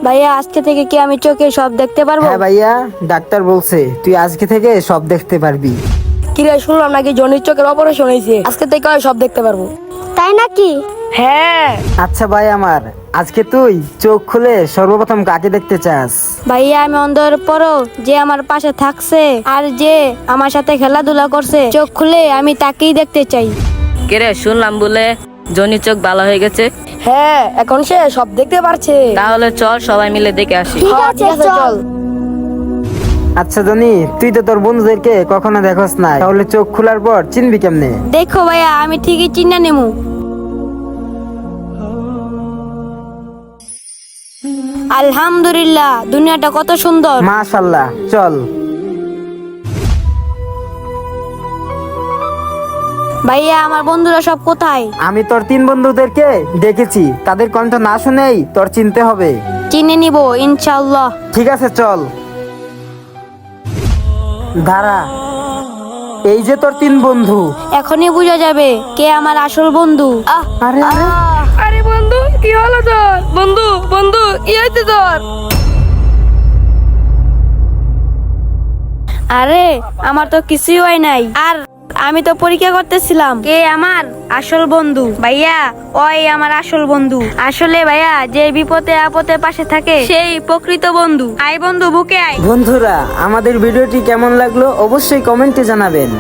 ভাইয়া আজকে থেকে কি আমি চোখে সব দেখতে পারবো? হ্যাঁ ভাইয়া, ডাক্তার বলছে তুই আজকে থেকে সব দেখতে পারবি। কিরে, শুনলাম নাকি জনির চোখের অপারেশন হয়েছে, আজকে থেকে আমি সব দেখতে পারবো। তাই নাকি? হ্যাঁ আচ্ছা ভাই আমার, আজকে তুই চোখ খুলে সর্বপ্রথম কাকে দেখতে চাস? ভাইয়া, আমি অন্ধের পরও যে আমার পাশে থাকছে আর যে আমার সাথে খেলাধুলা করছে, চোখ খুলে আমি তাকেই দেখতে চাই। কেরে, শুনলাম বলে জনি চোখ ভালো হয়ে গেছে। হ্যাঁ, এখন সে সব দেখতে পারছে। তাহলে চল সবাই মিলে দেখে আসি। ঠিক হ্যাঁ, আছে, চল। আচ্ছা জনি, তুই তো তোর বন্ধুদেরকে কখনো দেখোস না, তাহলে চোখ খোলার পর চিনবি কেমনে? দেখো ভাইয়া, আমি ঠিকই চিন্তা নেমু। আলহামদুলিল্লাহ, দুনিয়াটা কত সুন্দর। মাশাআল্লাহ, চল। ভাইয়া, আমার বন্ধুরা সব কোথায়? আমি তোর 3 বন্ধুদেরকে দেখেছি, তাদের কণ্ঠ না শুনেই তোর চিনতে হবে। চিনে নিব ইনশাআল্লাহ। ঠিক আছে, চল। দাঁড়া, এই যে তোর 3 বন্ধু। এখনই বোঝা যাবে কে আমার আসল বন্ধু। আরে আরে, আরে বন্ধু, কি হলো তোর? বন্ধু বন্ধু, কি হয়েছে তোর? আরে আমার তো কিছুই হয় নাই, আর আমি তো পরীক্ষা করতেছিলাম কে আমার আসল বন্ধু। ভাইয়া, ওই আমার আসল বন্ধু। আসলে ভাইয়া, যে বিপদে আপদে পাশে থাকে সেই প্রকৃত বন্ধু। আয় বন্ধু, বুকে আয়। বন্ধুরা, আমাদের ভিডিওটি কেমন লাগলো অবশ্যই কমেন্টে জানাবেন।